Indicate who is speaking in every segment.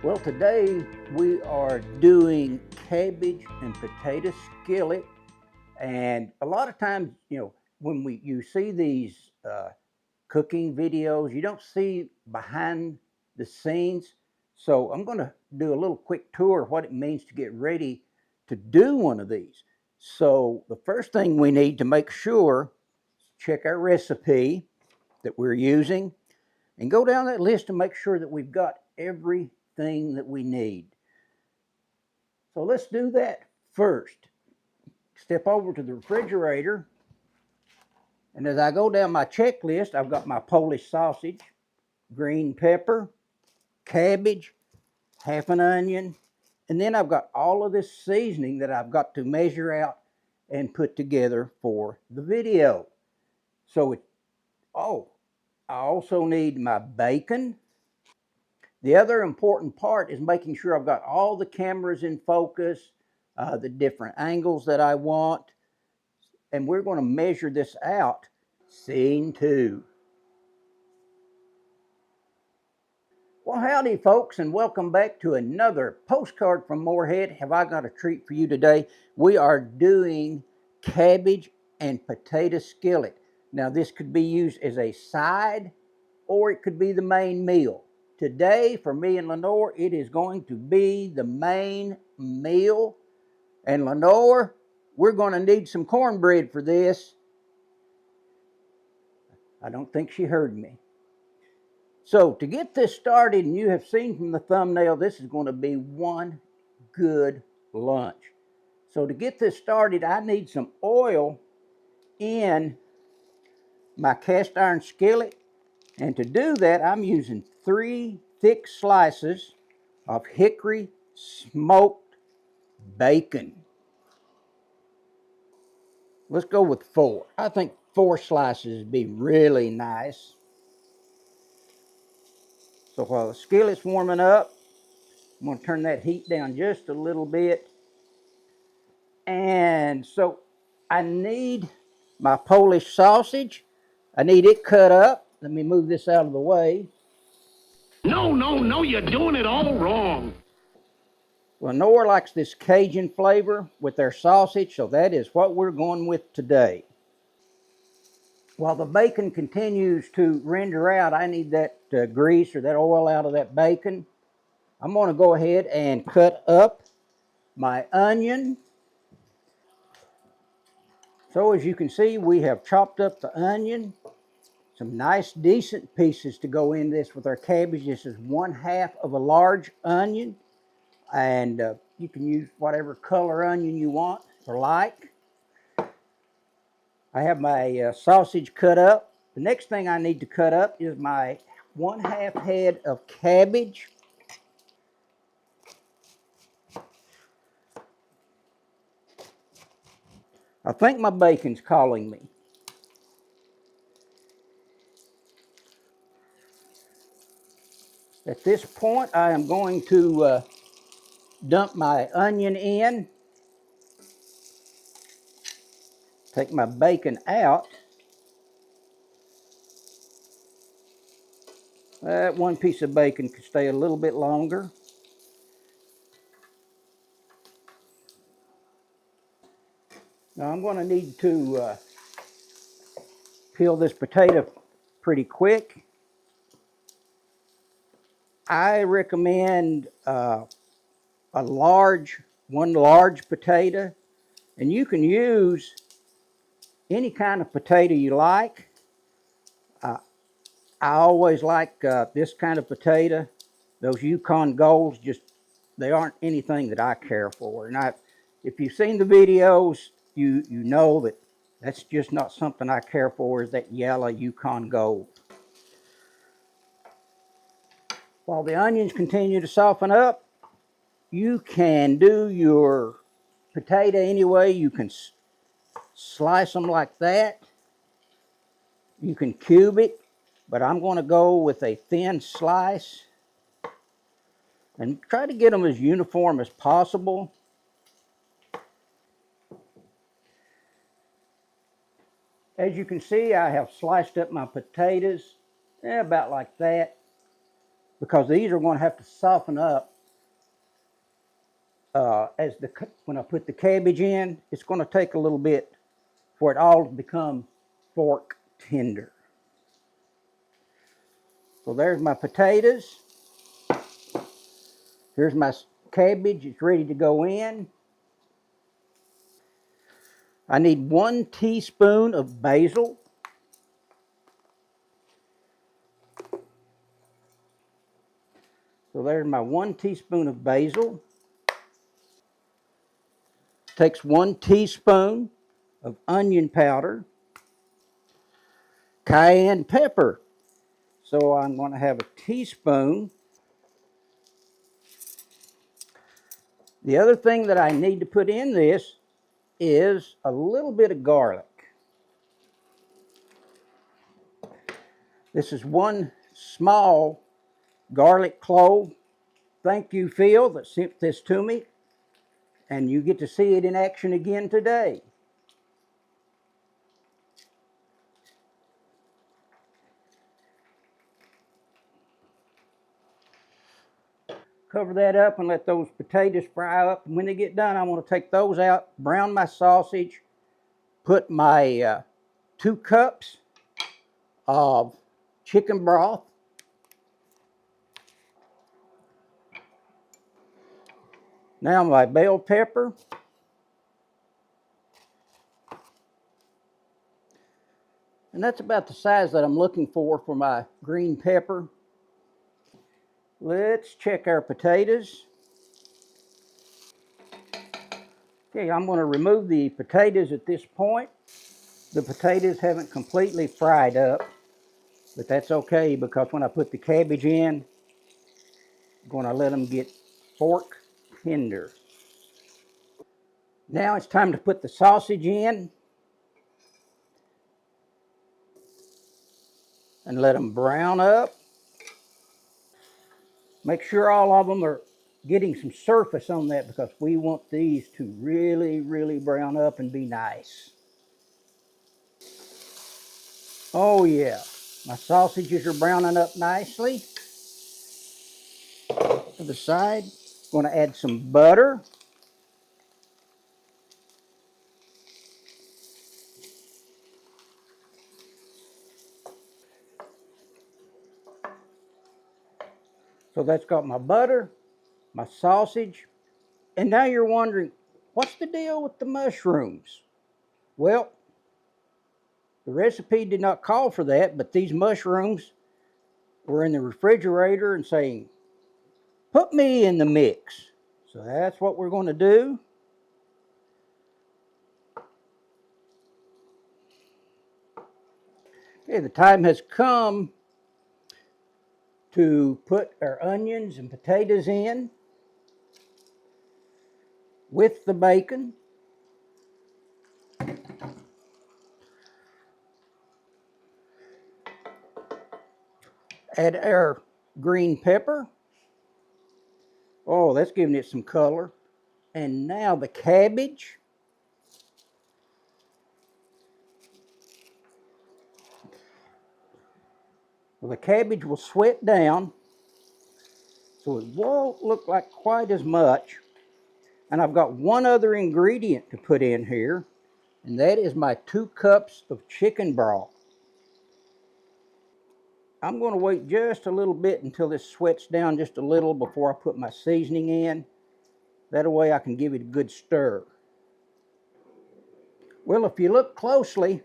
Speaker 1: Well, today we are doing cabbage and potato skillet, and a lot of times, when you see these cooking videos, you don't see behind the scenes. So I'm going to do a little quick tour of what it means to get ready to do one of these. So the first thing we need to make sure, check our recipe that we're using, and go down that list to make sure that we've got everything that we need. So let's do that first. Step over to the refrigerator, and as I go down my checklist, I've got my Polish sausage, green pepper, cabbage, half an onion, and then I've got all of this seasoning that I've got to measure out and put together for the video. So I also need my bacon. The other important part is making sure I've got all the cameras in focus, the different angles that I want, and we're going to measure this out. Scene 2. Well, howdy, folks, and welcome back to another postcard from Morehead. Have I got a treat for you today? We are doing cabbage and potato skillet. Now, this could be used as a side, or it could be the main meal. Today, for me and Lenore, it is going to be the main meal. And Lenore, we're going to need some cornbread for this. I don't think she heard me. So to get this started, and you have seen from the thumbnail, this is going to be one good lunch. So to get this started, I need some oil in my cast iron skillet. And to do that, I'm using 3 thick slices of hickory smoked bacon. Let's go with 4. I think 4 slices would be really nice. So while the skillet's warming up, I'm going to turn that heat down just a little bit. And so I need my Polish sausage. I need it cut up. Let me move this out of the way.
Speaker 2: No, you're doing it all wrong.
Speaker 1: Well, Nora likes this Cajun flavor with their sausage, so that is what we're going with today. While the bacon continues to render out, I need that grease or that oil out of that bacon. I'm going to go ahead and cut up my onion. So as you can see, we have chopped up the onion. Some nice decent pieces to go in this with our cabbage. This is 1/2 of a large onion, and you can use whatever color onion you want or like. I have my sausage cut up. The next thing I need to cut up is my 1/2 head of cabbage. I think my bacon's calling me. At this point, I am going to dump my onion in, take my bacon out. That one piece of bacon could stay a little bit longer. Now I'm going to need to peel this potato pretty quick. I recommend one large potato, and you can use any kind of potato you like. I always like this kind of potato. Those Yukon Golds, they aren't anything that I care for. And if you've seen the videos, you know that that's just not something I care for, is that yellow Yukon Gold. While the onions continue to soften up, you can do your potato anyway. You can slice them like that. You can cube it, but I'm going to go with a thin slice and try to get them as uniform as possible. As you can see, I have sliced up my potatoes about like that, because these are going to have to soften up When I put the cabbage in, it's going to take a little bit for it all to become fork tender. So there's my potatoes. Here's my cabbage. It's ready to go in. I need 1 teaspoon of basil. So there's my 1 teaspoon of basil. Takes 1 teaspoon of onion powder. Cayenne pepper. So I'm going to have a teaspoon. The other thing that I need to put in this is a little bit of garlic. This is 1 small garlic clove. Thank you, Phil, that sent this to me. And you get to see it in action again today. Cover that up and let those potatoes fry up. And when they get done, I want to take those out, brown my sausage, put my 2 cups of chicken broth. Now my bell pepper. And that's about the size that I'm looking for my green pepper. Let's check our potatoes. Okay, I'm going to remove the potatoes at this point. The potatoes haven't completely fried up, but that's okay because when I put the cabbage in, I'm going to let them get fork tender. Now it's time to put the sausage in and let them brown up. Make sure all of them are getting some surface on that because we want these to really, really brown up and be nice. Oh yeah, my sausages are browning up nicely. To the side, I'm going to add some butter. So that's got my butter, my sausage, and now you're wondering, what's the deal with the mushrooms? Well, the recipe did not call for that, but these mushrooms were in the refrigerator and saying, put me in the mix. So that's what we're going to do. Okay, the time has come to put our onions and potatoes in with the bacon. Add our green pepper. Oh, that's giving it some color. And now the cabbage. Well, the cabbage will sweat down, so it won't look like quite as much. And I've got one other ingredient to put in here, and that is my 2 cups of chicken broth. I'm going to wait just a little bit until this sweats down just a little before I put my seasoning in. That way I can give it a good stir. Well, if you look closely,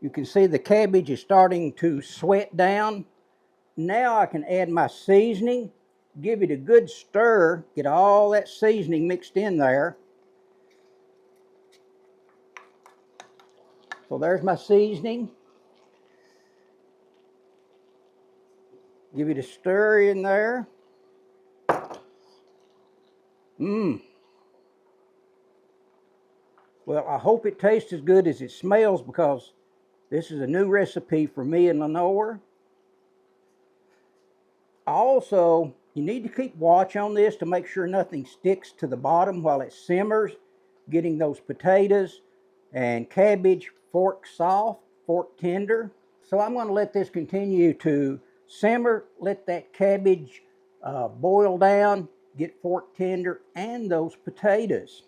Speaker 1: you can see the cabbage is starting to sweat down. Now I can add my seasoning, give it a good stir, get all that seasoning mixed in there. So there's my seasoning. Give it a stir in there. Well, I hope it tastes as good as it smells because this is a new recipe for me and Lenore. Also, you need to keep watch on this to make sure nothing sticks to the bottom while it simmers, getting those potatoes and cabbage fork soft, fork tender. So I'm going to let this continue to simmer, let that cabbage boil down, get fork tender and those potatoes.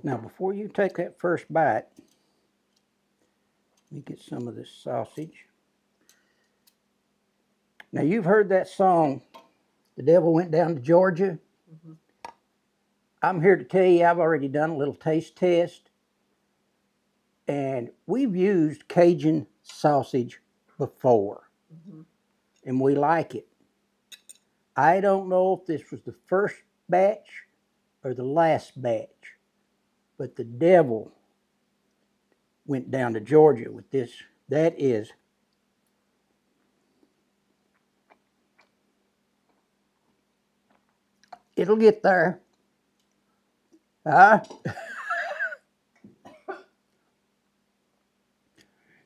Speaker 1: Now, before you take that first bite, let me get some of this sausage. Now, you've heard that song, The Devil Went Down to Georgia. Mm-hmm. I'm here to tell you I've already done a little taste test. And we've used Cajun sausage before. Mm-hmm. And we like it. I don't know if this was the first batch or the last batch, but the devil went down to Georgia with this. That is it'll get there.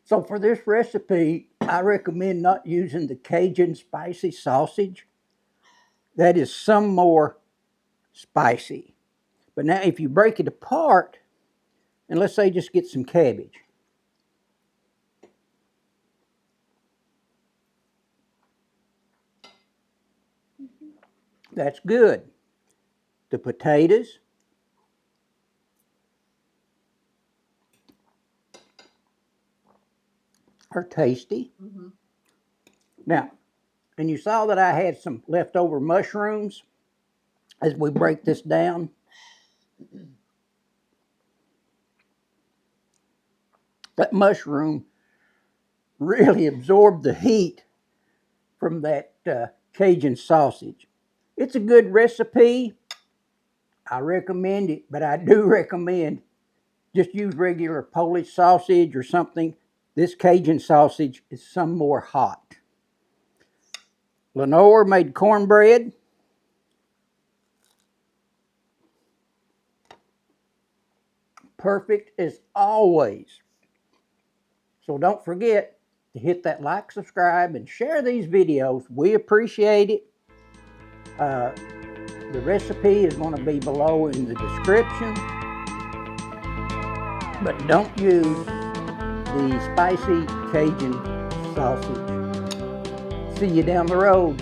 Speaker 1: So for this recipe, I recommend not using the Cajun spicy sausage. That is some more spicy. But now if you break it apart, and let's say just get some cabbage. That's good. The potatoes are tasty. Mm-hmm. Now, and you saw that I had some leftover mushrooms as we break this down. That mushroom really absorbed the heat from that Cajun sausage. It's a good recipe. I recommend it, but I do recommend just use regular Polish sausage or something. This Cajun sausage is some more hot. Lenore made cornbread. Perfect as always. So don't forget to hit that like, subscribe, and share these videos. We appreciate it. The recipe is going to be below in the description. But don't use the spicy Cajun sausage. See you down the road.